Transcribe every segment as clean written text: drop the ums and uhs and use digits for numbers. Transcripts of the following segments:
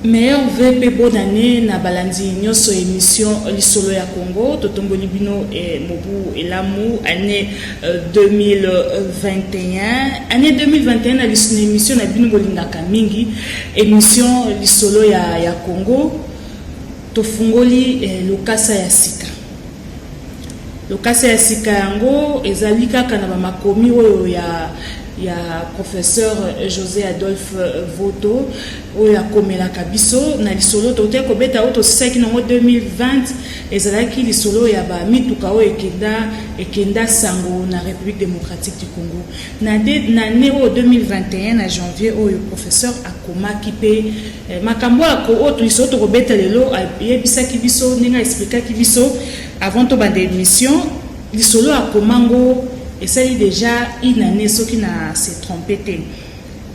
Meilleur VP bonne année na balandi nyoso émission lisolo ya Congo totomboli bino et mobu elamu année 2021 année 2021 na lisolo émission na bino bolingaka mingi émission lisolo ya Congo tofungoli lokasa ya sika yango ezali kaka na makomi oyo ya professeur José Adolphe Voto oya komela kabiso na lisolo tote ko beta auto saki nango 2020 ezalaki lisolo ya ba mituka o ekenda sango na République démocratique du Congo na neo 2021 na janvier oyo professeur akomaki pe makambo ako auto lisolo to beta lelo yebisaki biso ninga expliquaki biso avant to bande émission lisolo akomango. Et ça est déjà une année, ce qui n'a s'est trompé.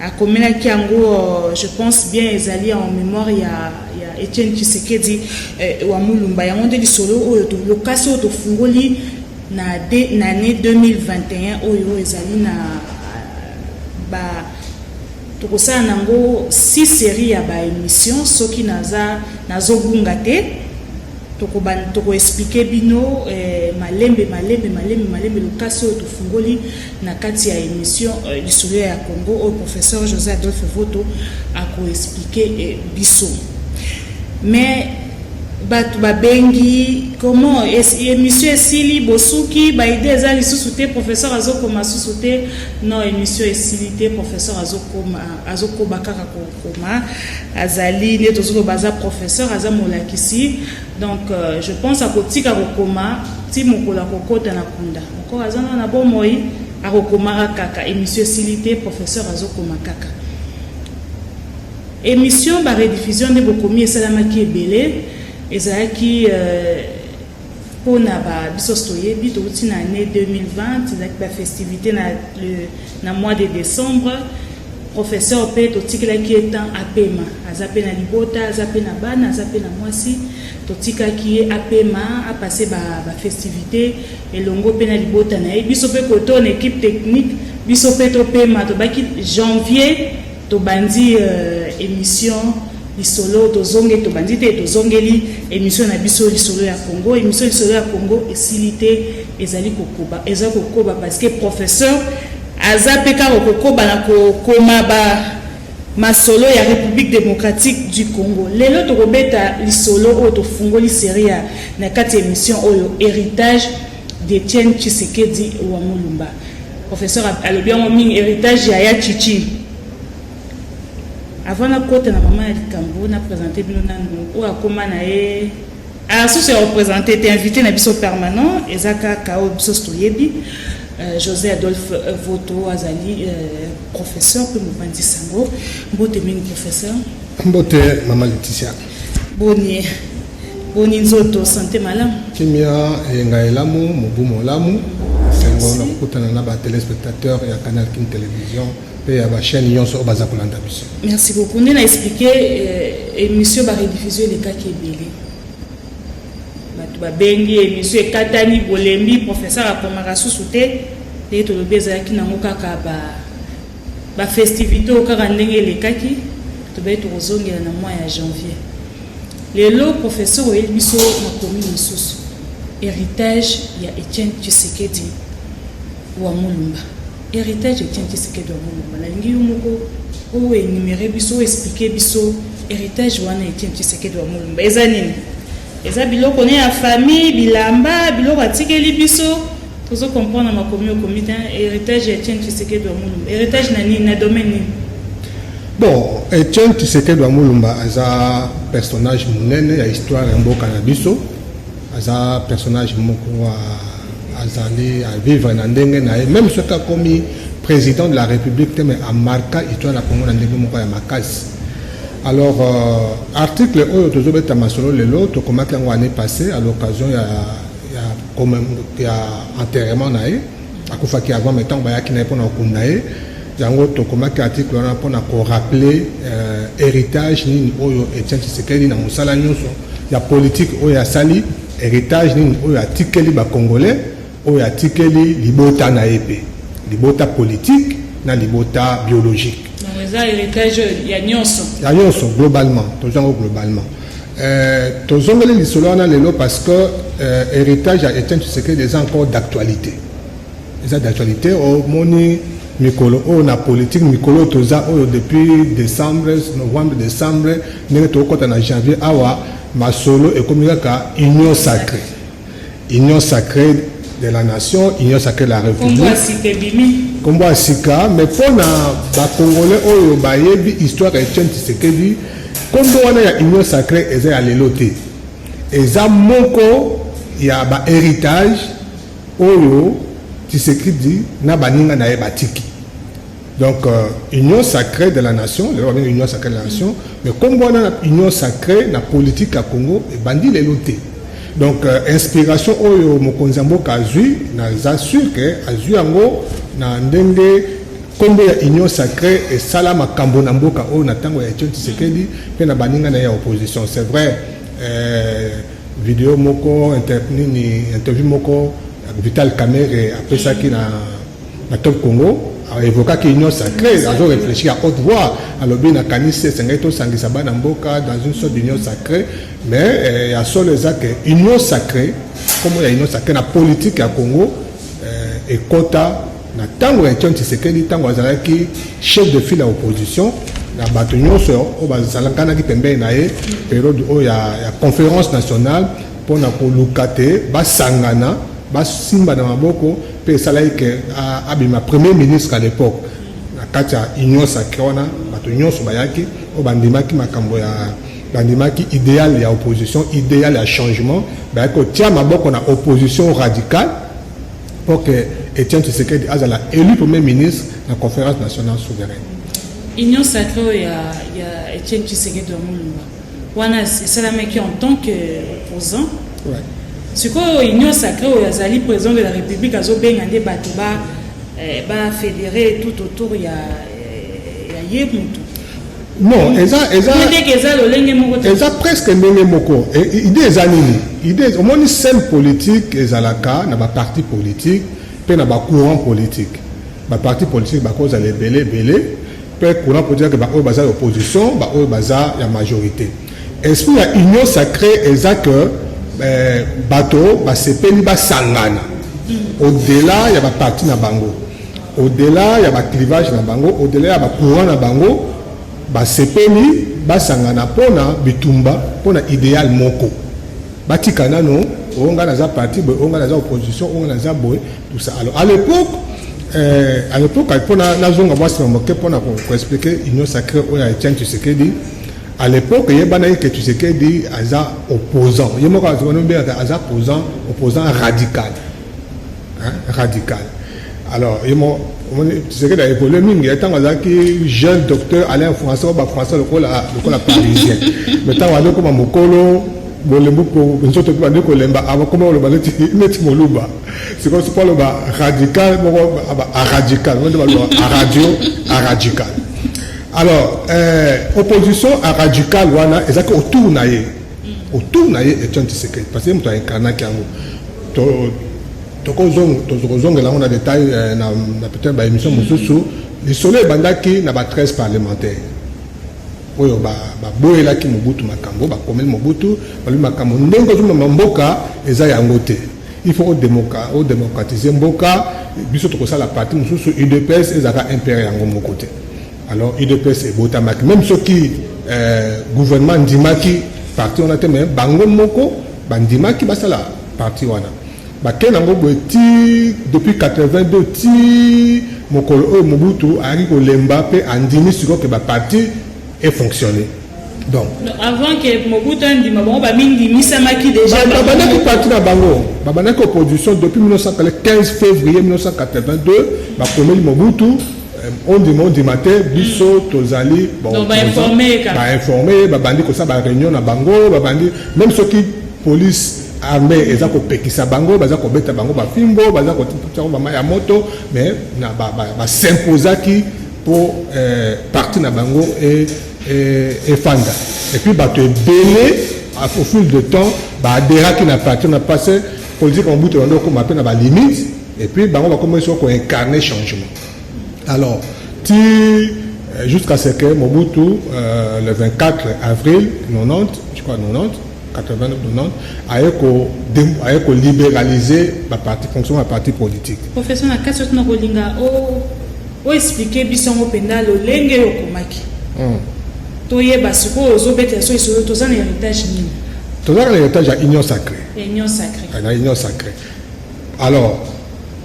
À combien qui je pense bien, ils allaient en mémoire, il y a Etienne Tshisekedi ou Amulumba. Il y a un des solo, le cas de Fungoli, na l'année 2021, ils allaient na tout ça, nango 6 séries à émission, ce qui n'a zobungate. Toko expliquer bino malembe lokaso to fungoli na kati ya émission lisolo ya Congo au professeur José Adolphe Voto ako expliquer biso mais batu babengi comment émission esili bosuki ba idée ezali susute professeur azokoma susute non émission esilité professeur azokoma kaka koma azali ne tozolo baza professeur azamolakisi donc je pense à kotika kokoma ti mokola kokota na kunda moko azana na bomoi akokoma kaka émission esilité professeur azokoma kaka émission ba rediffusion de bokomi esalamaki ebele ezalaki pour na ba biso stoyebi to na année 2020 ezalaki ba festivité na mois de décembre professeur pe to tikilaki etant apema azape na libota azape na bana azape na mwasi to tikaki apema a passer ba festivité elongo pe na libota na biso pe koto na équipe technique biso pe to pema to baki janvier to bandi émission lisolo tozonge to bandite tozongeli émission na biso lisolo ya Congo émission lisolo ya Congo esilité ezali kokoba parce que professeur azapeka kokoba na kokoma ba masolo ya République démocratique du Congo lelo to kobeta lisolo o to fungoli série na kati émission oyo héritage d'Etienne Tshisekedi wa Mulumba professeur alobiango mingi héritage ya Chichi. Avant la côte, na maman a dit Cambo, na présenté Binonano, ou à Komanae. À ce se représenté, t'es invité na biso permanent, Ezaka Kao biso Stoyebi, José Adolphe Voto Azali, professeur, puis Moubandi Sango, Mbote Ming professeur. Mbote, maman Laetitia. Boni Nzoto, santé malam. Kimia, Ngaelamu, Mobumo Lamu, Sengo, na kutana na ba téléspectateurs et à Canal King Télévision. Merci beaucoup. On a expliqué émission va rediffuser les cas qui est belé. Bengi émission Katani Bolembi professeur a pomara sous-souté et tout le baiser qui n'a pas ba festivité au carandenge les cas qui to ba être aux ongles na mois de janvier. Les lots professeur ou elbiso ma commune sous héritage il y a Etienne Tshisekedi ou Amulumba. Héritage Etienne Tshisekedi wa Mulumba na ngi umoko o énumérer biso expliquer biso héritage wana Etienne Tshisekedi wa Mulumba ezanini eza biloko ne ya famille bilamba biloko atikeli biso tozo comprendre ma commune comité héritage Etienne Tshisekedi wa Mulumba héritage na nini na domaine nini bon Etienne Tshisekedi wa Mulumba aza personnage munene ya histoire ya mboka na biso aza personnage moko wa azali à vivre na ndenge na même ce cas comme président de la République mais a marqué histoire la Congo na ndenge moko ya makasi alors article oyo tozobeta masolo lelo to komaki yango année passée à l'occasion ya enterrement na ye akufaki avant metant bayaki na pona okunda ye yango to komaki article wana pona ko rappeler héritage ni oyo Etienne Tshisekedi na musala nyonso ya politique oyo ya sali héritage ni oyo atikeli ba congolais oyo atikeli libota na epé libota politique na libota biologique. Donc ça héritage ya nyonso. Ya nyonso globalement, globalement. Tozongeli lisolo na lelo parce que héritage ya Etienne Tshisekedi est encore d'actualité. C'est d'actualité au moni mikolo na politique mikolo toza depuis novembre décembre ndenge tokota na janvier awa masolo ekomika union sacrée de la nation, union sacrée de la république kombo asika mais pona ba congolais oyo bayebi histoire ya Etienne Tshisekedi kombo wana ya union sacrée eza ya lelo te eza moko ya ba héritage oyo Tshisekedi na baninga na ye batiki. Donc union sacrée de la nation, union sacrée de la nation, mais comme on a union sacrée na politique à Congo et bandi les lotés. Donc inspiration oyo mokonzi mboka azui na assure que azui yango na ndenge kombo ya union sacrée et sala makambo na mboka oyo na tango ya Etienne Tshisekedi pe na baninga na ya opposition. C'est vrai vidéo moko interview moko Vital Kamerhe après ça qui na Top Congo a évoqué que l'union sacrée, a réfléchi à haute voix, à l'objet de Kanisse, Sengeto Sangisaba Namboka dans une sorte d'union sacrée, mais il y a seulement que l'union sacrée, comme il y a une union sacrée, la politique à Congo, et quota, na tango Etienne Tshisekedi, tango azalaki chef de file à opposition, na bato nyonso o bazalakana ki pembe na ye période où il y a conférence nationale pour na kolukate basangana basimba na maboko pe salai que abima premier ministre à l'époque na katia union sacrée wana bato nyonso bayaki o bandimaki makambo ya bandimaki idéal ya opposition idéal ya changement bayako tia maboko na opposition radicale pour que Etienne Tshisekedi azala élu premier ministre na conférence nationale souveraine. Union sacrée il y a Etienne Tshisekedi de Mulumba wana c'est la mec en tant que opposant. Ouais. C'est quoi l'union sacrée où Yazali, président de la République, a zobengandé Batouba, fédéré tout autour, il y a Yémoutou. Non, eza presque ndenge moko. Idée eza nini? Idée, au moins scène politique ezalaka na ba parti politique, pe na ba courant politique. Ba parti politique ba cause les belé, pe courant politique que ba oyo baza opposition, ba oyo baza ya majorité. Esprit ya union sacrée eza que bateau basepeli basangana au-delà il y a parti na bango au-delà il y a clivage na bango au-delà il y a courant na bango basepeli basangana pona bitumba pona idéal moko batikana no onga na za parti onga na za opposition onga na za boy tout ça. Alors à l'époque pona na zonga basi moke pona ko expliquer union sacrée o ya Etienne Tshisekedi. À l'époque, il y a que Tshisekedi aza opposant. Il y a opposant radical. Hein? Radical. Alors, Tshisekedi a évolué, il y a un jeune docteur Alain François, François le parisien. Maintenant, on a comme un mokolo, c'est comme si on radical, radical. Alors, opposition à radical, wana, ezaki autour naie Etienne Tshisekedi, parce que nous avons incarné Kiango. Tokozong là on a détail na peut-être ba émission mosusu, le soleil bandaki na ba 13 parlementaires. Oyo ba boyela ki Mobutu makambo, ba komel Mobutu, ba lui makambo ndenge zo mboka eza yango te. Il faut démocratiser mboka, biso tokosa la partie mosusu UDPS ezaka impérial yango mon côté. Alors, IDPS et Botamaki, même ceux qui gouvernement Ndimaki, parti on a été même Bango Moko, Bandimaki, bah ça la parti wana. Bah quel ango depuis 82 ti Mokolo Mobutu arrive au Lemba pe Andimi sur que bah parti est fonctionné. Donc avant que Mobutu Andima bon bah Mindimi Samaki déjà. Babanaki parti na Bango, Babanaki opposition depuis 15 février 1982, bah premier Mobutu. On demande du matin, biso, tozali, bon, informé, bandi ko sa ba réunion na bango, bandi même ceux qui police armée ezako pekisa bango, bazako beta bango ba fimbo, bazako tsako ba maya moto, mais na ba s'imposaki pour partir na bango et fanda. Et puis ba te belé au fil de temps, ba adhéra qui na parti na passé politique en bout de ndo ko m'appelle na ba limite et puis bango va commencer à incarner changement. Alors, jusqu'à ce que Mobutu, le 24 avril 90, je crois 90, 89, 90, a libéralisé la partie fonction de la partie politique. Professeur Nakassot Nokolinga, o expliquer bisongo penda lo lenge yokomaki. Toye basiko ozobete so isolo tozana héritage nini. Tozana héritage à union sacrée. Union sacrée. À union sacrée. Alors,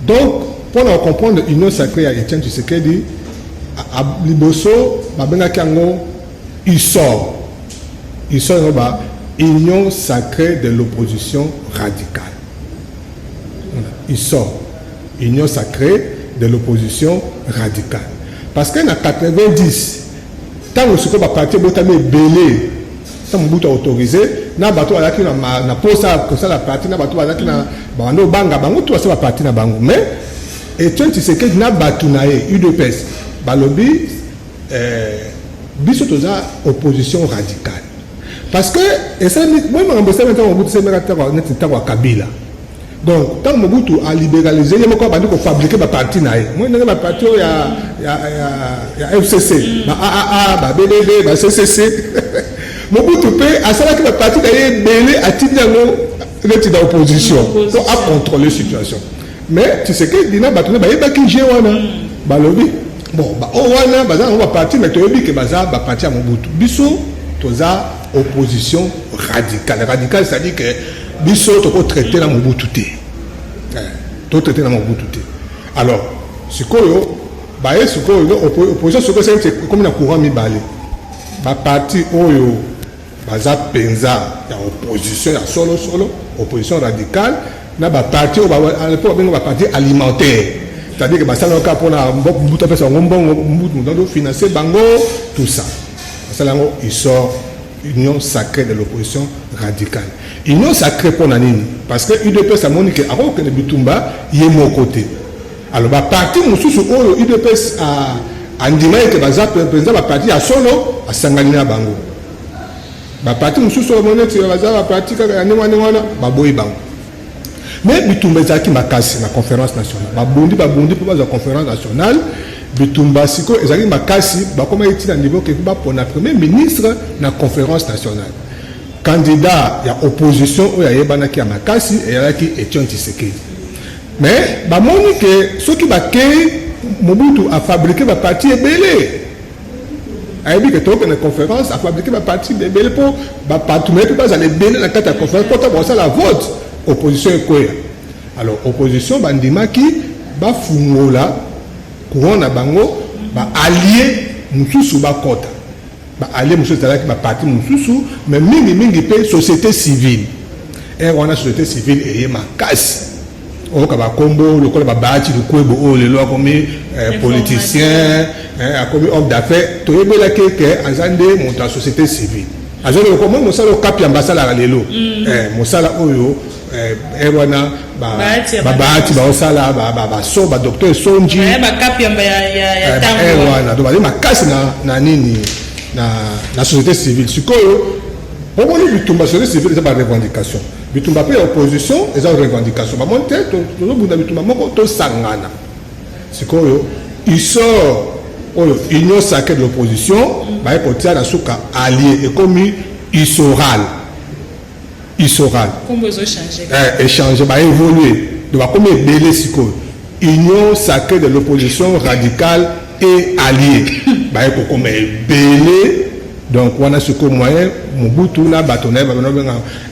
donc pour nous comprendre l'union sacrée à Etienne Tshisekedi, à Liboso, il sort union sacrée de l'opposition radicale. Il sort union sacrée de l'opposition radicale. Parce qu'en 90, tant que le parti est belé, tant que autorisé, na bato alaki na posa que ça la partie na bato alaki na bando banga bango tout ça la partie na bango mais et tu sais que na bato na UDPS balobi biso toza opposition radicale parce que et ça moi je me maintenant Mobutu c'est mera ta Kabila donc tant Mobutu a libéralisé il y a quoi bandi ko fabriquer ba parti na moi na parti ya FCC ba AAA ba BDD ba CCC Mobutu peut à cela que la partie d'ailleurs belé à Tidjano est dans l'opposition pour contrôler la situation. Mais tu sais que Dina Batuna il y a qui wana balobi bon bah wana baza on va partir mais tu dis que baza va partir à Mobutu. Biso toza opposition radicale. Radicale c'est-à-dire que biso to traiter la Mobutu té. To traiter la Mobutu té. Alors sikoyo ba sikoyo opposition c'est comme na courant mi balé. Ba parti oyo baza penza ya opposition ya solo opposition radicale na ba parti à l'époque bengo ba parti alimentaire c'est-à-dire que basala ka pona mbuta pesa ngombongo mbutu ndo financer bango tout ça basala ngo il sort union sacrée de l'opposition radicale union sacrée pona nini parce que UDPS a monique avant que le Bitumba yemo côté alors ba parti mususu oyo UDPS a ndima que baza penza ba parti ya solo a sangani na bango ba parti mususu o monete baza ba parti ka ya wana ba boyi bango mais Bitumba ezaki makasi na conférence nationale ba bondi pour la conférence nationale Bitumba siko ezaki makasi ba koma itina niveau que ba pour na premier ministre na conférence nationale candidat ya opposition o ya yebana ki ya makasi et ya ki Etienne Tshisekedi mais ba moni que ceux qui ba Mobutu a fabriqué ma partie belé. A dit que tu as une conférence, a fabriqué ma partie belé pour ma partie, mais tu vas aller belé dans la conférence pour t'avoir ça la vote. Opposition est quoi? Alors, opposition, bandima qui va fungola, courant na bango, va allier Moussou ba kota. Va allier Moussou Zalaki ba parti Moussou, mais mingi pe société civile. Et on a société civile et ma casse. On a combo le col babati le kwebo le loi comme politicien comme homme d'affaires to yebela que azande monta société civile azole comme mo sala kapi ambasala la lelo mo sala oyo wana babati ba osala ba so ba docteur Sonji ba kapi amba ya tambo wana do ba makasi na nini na société civile sikoyo pour moi Bitumba société civile c'est pas revendication Bitumba pe opposition et ça revendication ba monte to bunda Bitumba moko to sangana sikoyo il sort union sacrée de l'opposition ba epotia na suka allié et comme isoral comme ils ont changé échanger ba évoluer de ba comme belé sikoyo union sacrée de l'opposition radicale et alliée ba eko comme belé. Donc, on a ce que moyen, Mobutu, na bâtonnet,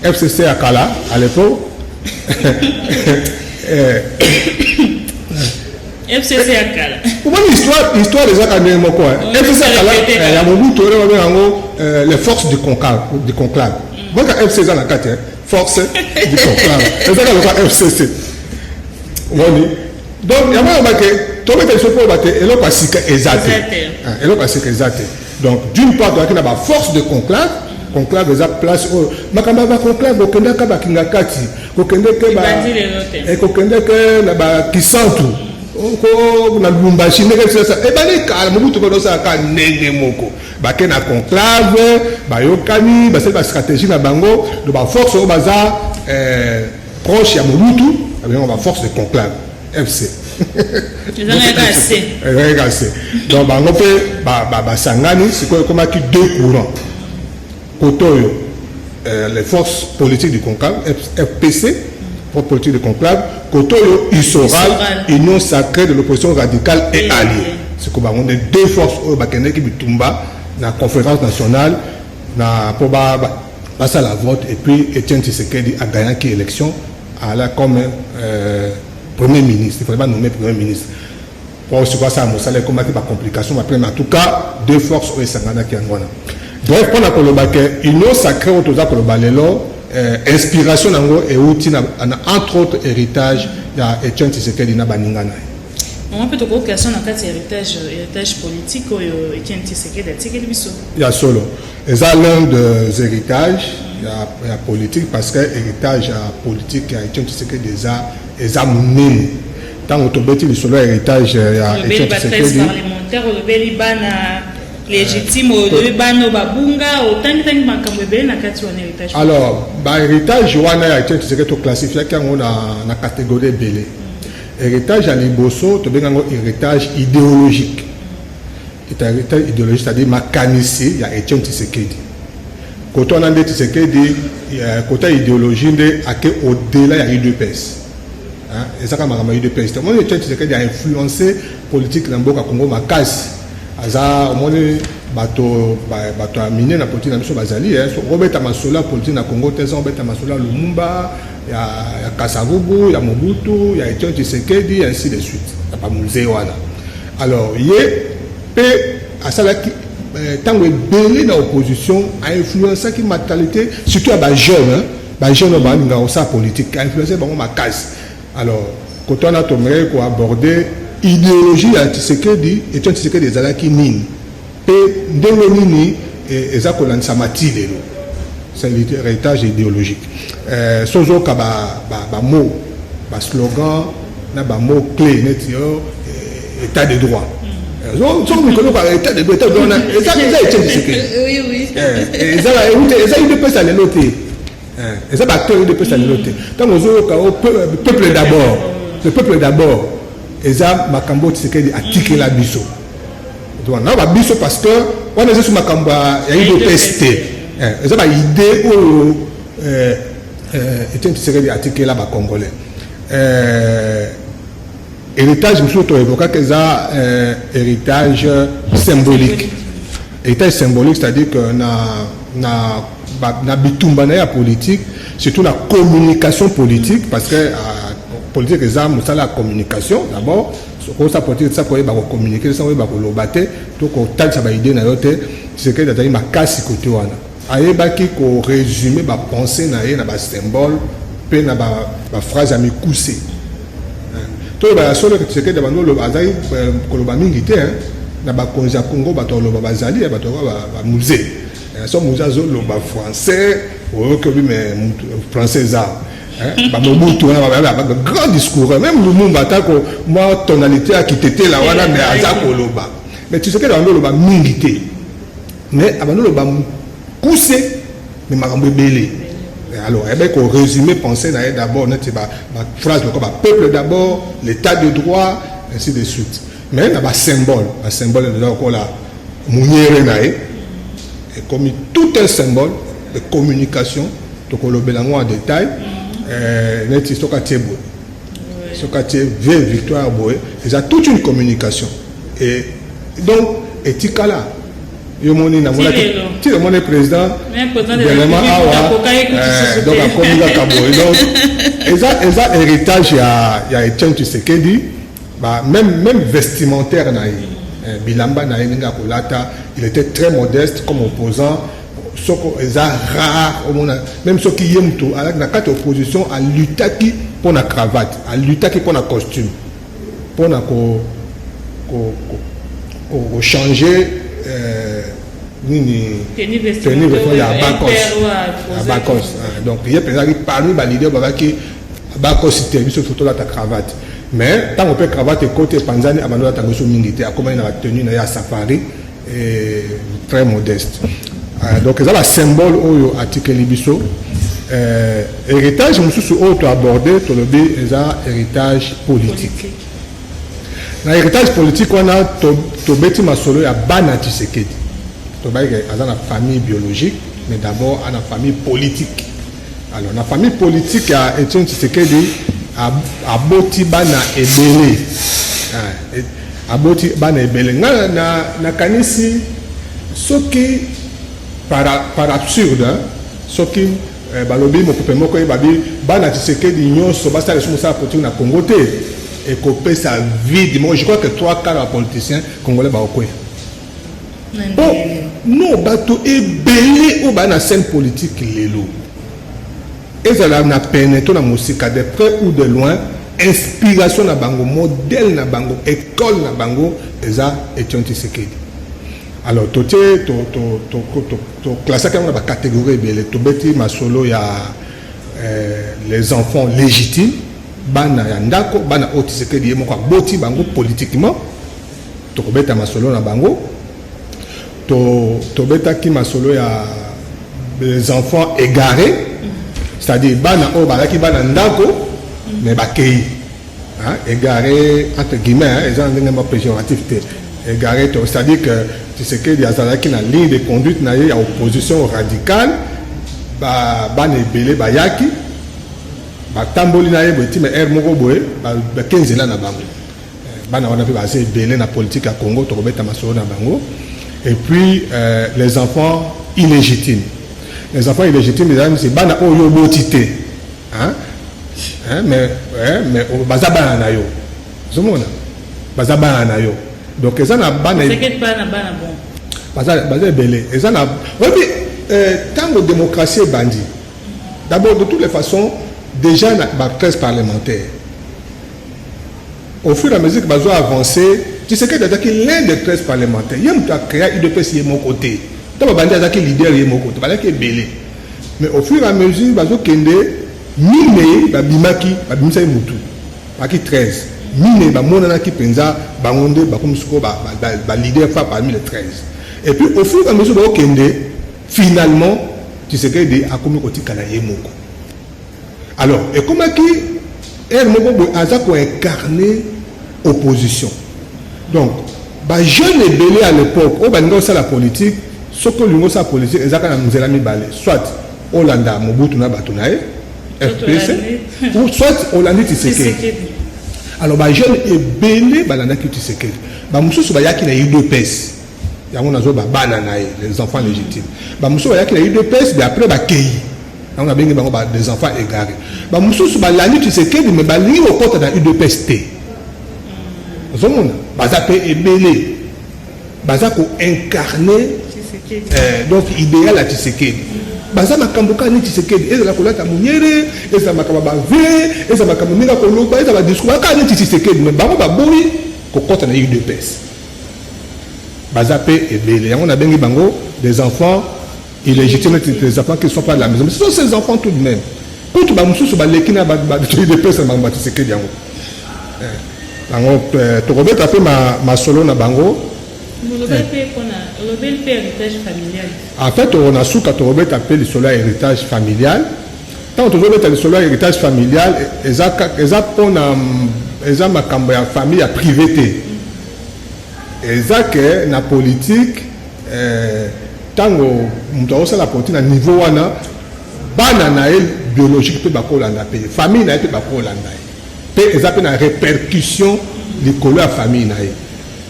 FCC à Kala, à l'époque. FCC à Kala. Comment l'histoire des Académies, quoi? FCC à Kala, il y a Mobutu, les forces du conclave. Moi, quand FCC à la carte, force du conclave. C'est ça qu'on appelle FCC. Donc, il y a un que tout le monde se peut battre, et l'on passe exact. Donc, d'une part, il y a la force de conclave. Conclave, il y a place où. Makamba conclave, il y a Bakingakati. Il y a Kisantu. Il y a Lumbashi. Et bien, il y a Nenge Moko. Il y a conclave, il y a une stratégie. Donc, la force proche de Mobutu, il y a la force de conclave. FC. Donc bango pe sangani c'est comme deux courants. Kotoyo les forces politiques du conclave FPC forces politiques du conclave Kotoyo Isoral union sacrée de l'opposition radicale et alliée. C'est comme on est deux forces au bakene qui bitumba la conférence nationale na pour passe à la vote et puis Etienne Tshisekedi a gagné qui élection à la comme premier ministre. Il faudrait pas nommer premier ministre. Pour ce quoi ça a combattu par complication mais en tout cas deux forces au Sangana qui en bref pour la kolobake union sacrée au toza kolobalelo inspiration nango et outil entre autres héritage ya Etienne Tshisekedi na baningana. On peut trouver question dans quatre héritage politique et Etienne Tshisekedi atikeli biso. Ya solo. Et ça l'un des héritages ya politique parce que héritage politique ya Etienne Tshisekedi déjà mené. Tant on tobeti le solo héritage ya Etienne Tshisekedi parlementaire le belibana légitime le bano babunga autant que makambo ebele na kati wana héritage. Alors, héritage wana ya Etienne Tshisekedi to classifier kango na catégorie belé. Héritage à Liboso, tu as un héritage idéologique. Héritage idéologique, c'est-à-dire mécanicien, il y a Etienne Tshisekedi. Quand on a dit Tshisekedi, côté idéologie, au-delà, il y a UDPS. Et ça, il y a UDPS. Etienne Tshisekedi a influencé la politique dans le Congo, Makasi. Aza, au moins, bato aminé na politique na biso bazali robeta masola politique na Congo teza robeta masola Lumumba ya Kasavubu ya Mobutu ya Etienne Tshisekedi ainsi de suite pas musée wana alors yé pe asala ki tango belé dans opposition a influencé qui mentalité surtout à ba jeune ba nga osa politique a influencé bango makasi alors quand on a tombé ko aborder idéologie ya Tshisekedi Etienne Tshisekedi ezalaki nini et ndenge eza kolandisa matile c'est l'héritage idéologique sozo ka ba mot ba slogan na ba mot clé net yo état de droit so mikolo ka état de droit eza Etienne Tshisekedi oui eza une pesa le loté eza ba acteur de pesa le loté tant ozo ka peuple d'abord le peuple d'abord eza makambo Tshisekedi atike la biso donc na ba biso parce que on est sur makambo ya UDPS eza ba idée o Etienne Tshisekedi atike la ba congolais héritage musu to évoquer que ça héritage symbolique c'est-à-dire que na bitumba na ya politique surtout la communication politique parce que politique exemple ça la communication d'abord ko sa politique ça ko ba communiquer ça ba ko lobaté to ko tal ça ba idée na yote c'est que data makasi côté wana ayeba ki ko résumer ba pensée na ye na ba symbole pe na ba phrase à mikuse to ba solo que c'est que devant le bazai ko loba mingi te na ba konza Congo ba to loba bazali ba to ba musée so musée zo loba français o que lui mais français ça Mobutu grand discours même Lumumba tako moi tonalité a quitté la wana mais azako loba mais tu sais que dans le loba mingité mais abano loba poussé mais makambo belé alors ben ko résumer penser na d'abord net ba phrase comme peuple d'abord l'état de droit ainsi de suite mais na ba symbole de donc la munyere na et comme tout un symbole de communication to ko lobelango en détail net Sokatié Victoire Boé, il y a toute une communication et donc éthique là il y a mon président vraiment donc à communiquer donc ils ont héritage il y a Etienne Tshisekedi même vestimentaire na bilamba na ninga kolata il était très modeste comme opposant soko eza rare même ceux qui aiment tout avec la carte opposition à lutter pour la cravate à lutter pour la costume pour la changer tenir il y a Bakos donc il y a parmi les leaders qui Bakos c'était une photo là ta cravate mais tant on peut cravate côté Panzani abandonne ta gosso milité à comment il a tenu na safari et très modeste. Donc ça la symbole au article libiso héritage mususu auto abordé to le héritage politique na héritage politique on a tobeti masolo ya bana Tshisekedi to ba que azana famille biologique mais d'abord à la famille politique. Alors la famille politique à Etienne Tshisekedi a boti bana ebele aboti bana ebele na kanisi soki par absurde soki balobi mokupe moko babi bana Tshisekedi nyonso basa les choses politique na Congo te et copé sa vie. Moi je crois que 3/4 des politiciens congolais ba okwe non bato ebele o bana scène politique lelo ezala na peine to na musika de près ou de loin inspiration na bango modèle na bango école na bango eza Etienne Tshisekedi. Alors to classer comme la catégorie belle to beti masolo ya les enfants légitimes bana ya ndako bana o Tshisekedi yemo kwa boti bango politiquement to beta masolo na bango to beta ki masolo ya les enfants égarés, c'est-à-dire bana o balaki bana ndako mais bakei égaré entre guillemets ils ont un mot péjoratif égaré, c'est-à-dire que Tshisekedi azalaki na ligne de conduite na ya opposition radicale bana ebele bayaki batamboli na ye boti mais air moko boye ba 15 ans na bango bana wana pe basé ebele na politique ya Congo to beta masolo na bango. Et puis les enfants illégitimes. Les enfants illégitimes, c'est bana oyo botité. Mais bazaba na yo. Zomona. Bazaba na yo. Donc ça na bana. C'est bana bon. Bazaba belé. Ça na. Oui, tant que démocratie est bandit. D'abord de toutes les façons déjà na presse parlementaire. Au fur et à mesure que bazo avancer tu sais que l'un des 13 parlementaires, il y a créé UDPS qui est mon côté. Tu as dit que leader est mon côté, il est belé. Mais au fur et à mesure, il y a Kende, Mine, Bimaki, Bimsa Moutou, Baki 13. Mine, Monana qui pensa, Bangonde, Bakumsuko, leader parmi les 13. Et puis au fur et à mesure, il y a Kende, finalement, tu sais que des Akomi Koti Kanaye Moko. Alors, et comment qui est Moko Azako incarné opposition? Donc, les jeunes et belés à l'époque, au Bango ça la politique, ce que l'Union sa politique, soit Hollanda, Mobutu na Batunae, FPC, ou soit Hollande Tshisekedi. Alors, les jeunes et belés, Tshisekedi. Moussou Bayaki na UDPS. Il y a les enfants légitimes. Moussou Bayaki na UDPS, mais après, on a bien des enfants égarés. Moussou Bayaki Tshisekedi, mais il y a au côté dans UDPS. Baza ebele baza ko incarner donc idéal à Tshisekedi baza makamboka ni Tshisekedi ezala kolata munyere ezala makamba bave ezala makamba minga koloba ezala discours ka ni Tshisekedi mais bango baboyi ko kota na UDPS baza ebele yango na bengi bango des enfants illégitimes, des enfants qui ne sont pas de la maison, mais ce sont ces enfants tout de même quand ba mususu ba lekina ba UDPS na bango Tshisekedi yango bango tokobeta pe ma solo na bango héritage familial. En fait on a souka tokobeta pe le solo héritage familial tant tokobeta le solo héritage familial eza pona eza makambo ya famille ya privé eza que na politique tango muto osala politique na niveau wana bana na el biologique pe bakolanda pe famille na pe bakolanda ils ont une répercussion du colloque à famille.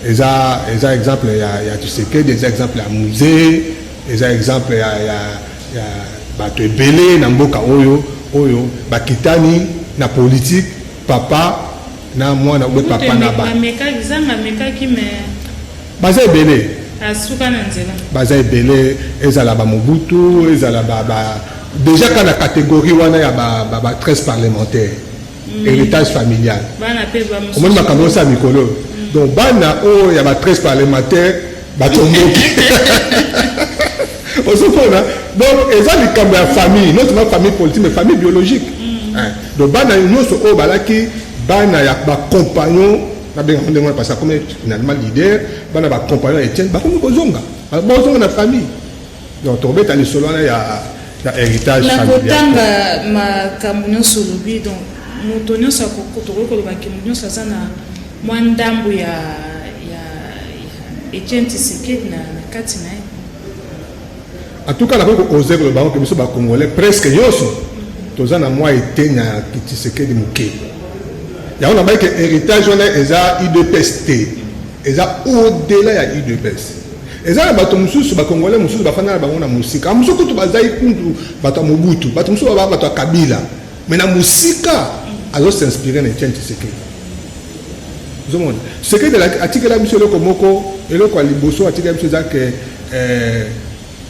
Ils ont exemple, il y a des exemples à musée, ils ont exemple, il y a Belé, Namboka Oyo, Bakitani, na politique, papa, na moi, na papa, na ba. Bazé Belé. Bazé Belé, ils ont la Mobutu, ils ont la déjà quand la catégorie, il y a 13 parlementaires. Héritage familial. Au moins, ma ça Mikolo. Donc, bana il y a 13 parlementaires, batombo. On se fait là. Donc, ils ont des famille, non seulement famille politique, mais famille biologique. Donc, bana nous sommes au balaki, bana ya ba compagnon, na bien on parce que comme finalement leader, bana ba compagnon Etienne, ba comme bozonga. Bozonga na famille. Donc, on met à l'isolo il y a héritage familial. Na kotanga ma kamunyo solobi donc motonyo sa kokotoro ko ba kimunyo sa na mwandambo ya Etienne Tshisekedi na kati na ye. En tout cas, on a osé le baron que les Congolais presque yoso. Tous en a moi été na Tshisekedi muke. Il y a un que héritage on est ça IDPS et ça au-delà ya IDPS. Et ça bato mususu ba Congolais mususu ba fana ba na musika. Musuku to bazai kundu bato Mobutu, bato mususu ba bato Kabila. Mais na musika azo s'inspirer na Etienne Tshisekedi. Vous monde. Ce que de l'article là monsieur le Komoko et le quoi liboso article monsieur ça que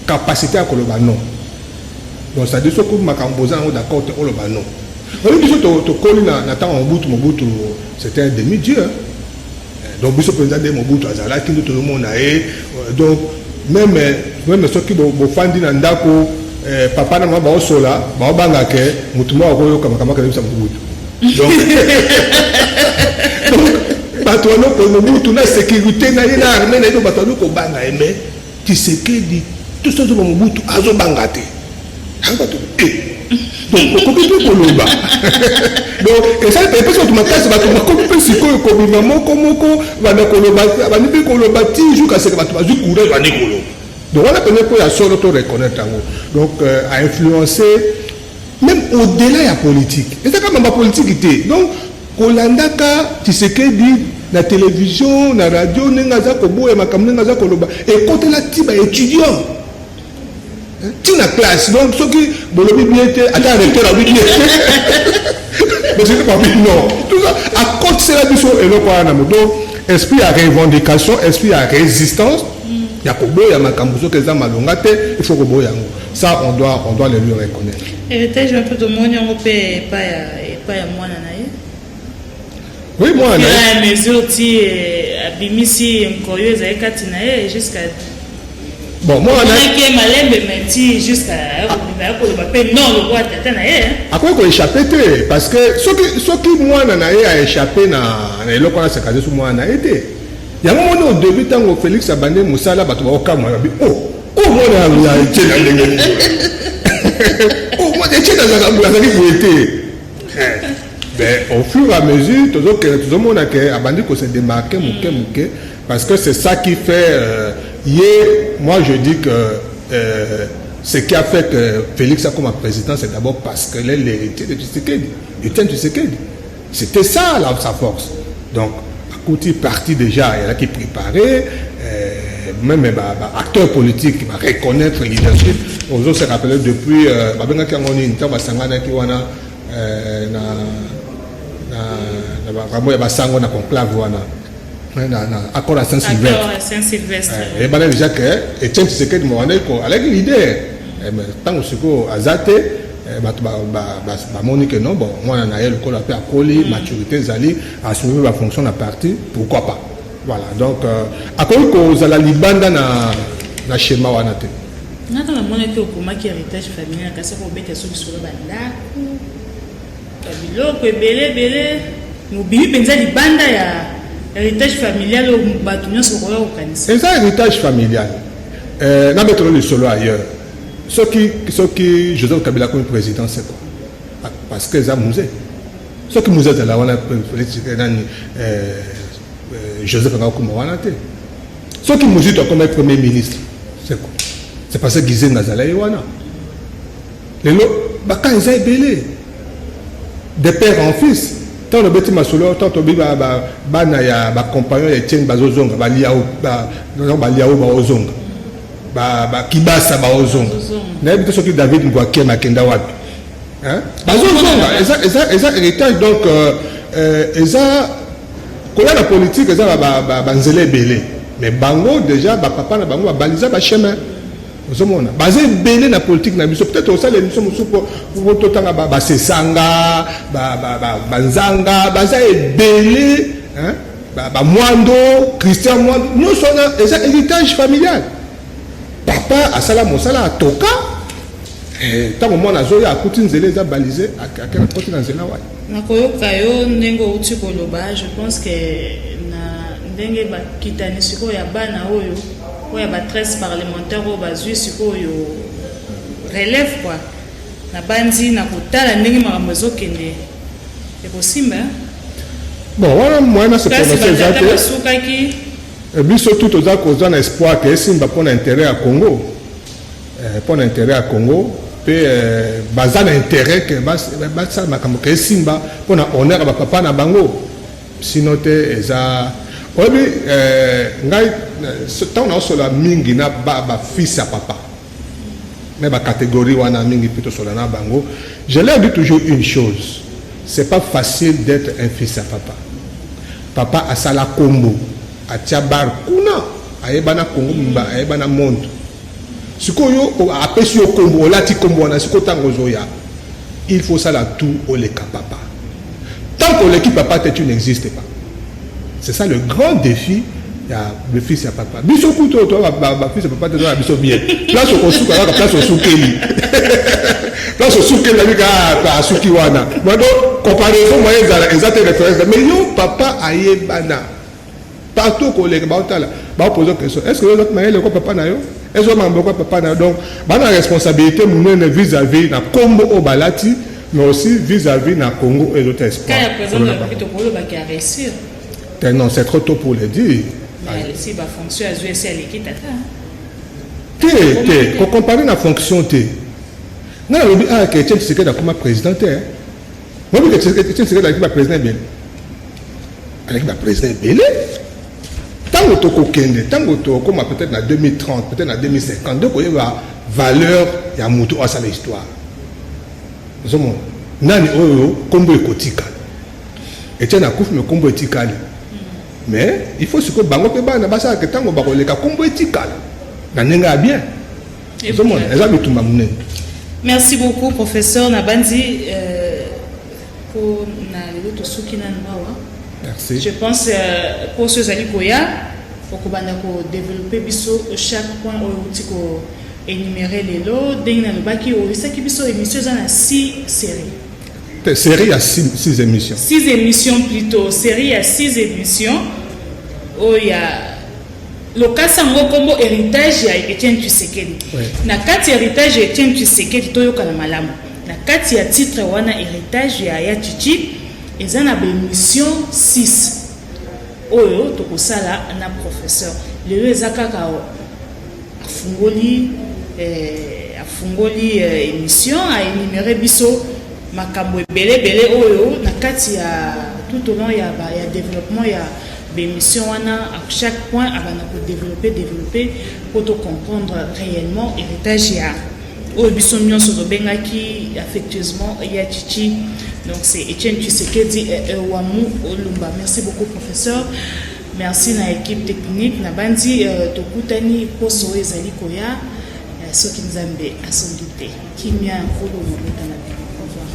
capacité à koloba non. Donc ça dit ce que makamboza on d'accord te koloba non. On dit que to koli na temps Mobutu c'était un demi-dieu. Donc biso président de Mobutu azala ki tout le monde a donc même ceux qui bo fandi na ndako papa na mama ba osola ba banga ke mutumo akoyo kama ka bisa Mobutu. Donc bato no ko Mobutu na sécurité na ina armée na do bato no ko banga aimé Tshisekedi tout ça, Mobutu azo bangate. Donc, comment tu peux le bas? Donc, et ça, c'est parce que tu m'as cassé, tu m'as coupé si quoi, comme maman, comment, va le bâti, jusqu'à ce que tu vas courir, va Nicolo. Donc, on a connu quoi, à solo to reconnaître. Donc, à influencer, même au-delà de la politique. Et c'est comme ma politique était. Donc, Kolandaka, tu sais que dit, la télévision, la radio, n'engaza kobo et ma caméra n'engaza koloba. Et quand elle a tiba étudiant. Tu n'as classe, donc ceux qui bon le bibliothèque, attends, recteur la bibliothèque. Mais c'est pas non. Tout ça, à côté c'est la mission et le quoi donc esprit à revendication, esprit à résistance. Il y a kobo, il y a makambuso que ça malongate, il faut kobo yango. Ça on doit le lui reconnaître. Héritage un peu de mon on peut pas moi nanaye. Oui, moi nanaye. Mais aussi abimisi nkoyo za katinaye jusqu'à bon, moi, on a qui est malin, mais jusqu'à non, le roi après, il faut échapper, parce que ce qui moi, a échappé dans le qu'on a se casé sur moi, n'a été. Il y a un moment au début, quand Félix a bandé Moussala, bah, tu vas au cas, moi, moi, on a été dans les moi, j'étais dans la été. Mais au fur et à mesure, tout le monde a bandé qu'on s'est démarqué, parce que c'est ça qui fait. Moi je dis que ce qui a fait que Félix a comme président, c'est d'abord parce que l'héritier de Tshisekedi, Etienne Tshisekedi. C'était ça sa force. Donc, à côté parti déjà, il y en a qui préparaient, même acteurs politiques qui va reconnaître le leadership. On se rappelle depuis, accord à Saint-Sylvestre. Et bien déjà que Etienne Tshisekedi avec l'idée. Tant que c'est azate, monique non bon moi on a eu le col à coli maturité zali assumer la fonction de la partie pourquoi pas voilà donc à quoi que la libanda na schéma wanate. Na quand la monique au komaki héritage familial kasi ko bete so bisolo banda kabilo ko belé mobili penza libanda ya héritage familial au batunyo sokola au kanisa. C'est ça héritage familial. Na mettre le solo ailleurs. Ce qui Joseph Kabila comme président c'est quoi? Parce que ça musée. Ce qui musée là on a Joseph Kabila comme wanate. Ce qui musée comme premier ministre c'est quoi? C'est parce que Gizé Nazala Iwana. Les lots baka ils belé. De père en fils. Tant le bâtiment solo, tant le bana ya ba compagnon ya Etienne bazozonga ba liao bazozonga ba kibasa bazozonga na ebito soki David Ngwake makenda wapi hein bazozonga eza héritage donc eza kola la politique eza ba nzela belé mais bango déjà ba papa na bango ba baliza ba chemin ozomona basé belé na politique na biso peut-être au salé biso musupo pour totanga ba sesanga ba nzanga basé belé hein ba mwando Christian mwando nous sommes eza héritage familial papa asala mosala atoka tant au moins azoya akuti nzela eza balisé akela koti na nzela wa na koyoka yo ndengo uti koloba je pense que na ndenge ba kitani siko ya bana oyo il y a 13 parlementaires au basu sikoyo relève quoi na bandi na kotala ndenge makambo ezokende ekosimba bon wana moyen se kasi prononcer batata exact basukaki biso tout oza kozwa na espoir que esimba mpona intérêt ya Congo mpona intérêt ya Congo mpe baza na intérêt ke basala makambo ke esimba mpona honneur ya bapapa na bango sino te eza oyebi ngai ntango naosola mingi na bafils ya papa mais bacatégorie wana mingi mpe tosola na bango je leur dis toujours une chose c'est pas facile d'être un fils ya papa papa asala kombo atia bar kuna ayebana Congo mba ayebana monde sikoyo apesi yo kombo olati kombo wana siko tango zoya il faut ça là tout oleka papa tant que l'équipe papa tu n'existes pas. C'est ça le grand défi. Il y a le fils et papa. Biso kuto toi fils et papa te donne biso bien. Place au souka là place au soukeli. Place au soukeli là ka souki wana. Donc comparaison moyen exacte référence mais yo papa ayebana. Partout ko le ba otala ba poser question. Est-ce que les autres moyen le papa na yo? Est-ce que mambo papa na yo? Donc ba na responsabilité munene vis-à-vis na kombo o balati mais aussi vis-à-vis na Congo et l'autre espoir. Quand il y a présent qui a réussi. Non, c'est trop tôt pour le dire. Mais si la fonction a joué, c'est l'équipe tata. Pour comparer la fonction T. Non, on dit que Etienne Tshisekedi a comme président. Moi, je dis que Etienne Tshisekedi a comme président Belé. Avec le président Belé. Tant que tu as tant que tu comme peut-être en 2030, peut-être en 2050, donc il y a valeur, il y a Moutou à sa histoire. Nani oyo kombo ekotika Etienne akufi me kombo etikali mais il faut ce que bango pe bana basa que tango bakoleka kombo etikali na nenga bien merci beaucoup professeur Nabandi pour na lelo tosuki na mbawa merci je pense pour ceux ali koya pour ko bana ko développer biso chaque point oyo tiko énumérer lelo dengna lobaki o isaki biso émission za na 6 séries. Série à 6 émissions. 6 émissions plutôt. Série à 6 émissions. Oh, il y a le cas sango kombo héritage ya Etienne Tshisekedi. Na kati héritage ya Etienne Tshisekedi to yoka na malamu. Na kati ya titre wana héritage ya Chichi eza na émission 6. Oyo tokosala na professeur. Lelo ezakaka afungoli émission a énuméré biso makambo belé oyo na kati ya tout au long ya développement ya l'émission wana à chaque point avant de développer pour te comprendre réellement héritage ya oyo biso nyonso tobengaki affectueusement ya Chichi. Donc c'est Etienne Tshisekedi Wamu Olumba. Merci beaucoup professeur. Merci na équipe technique na bandi tokutani poso ezali koya soki nzambe asongite kimia nkolo mobeta na au revoir.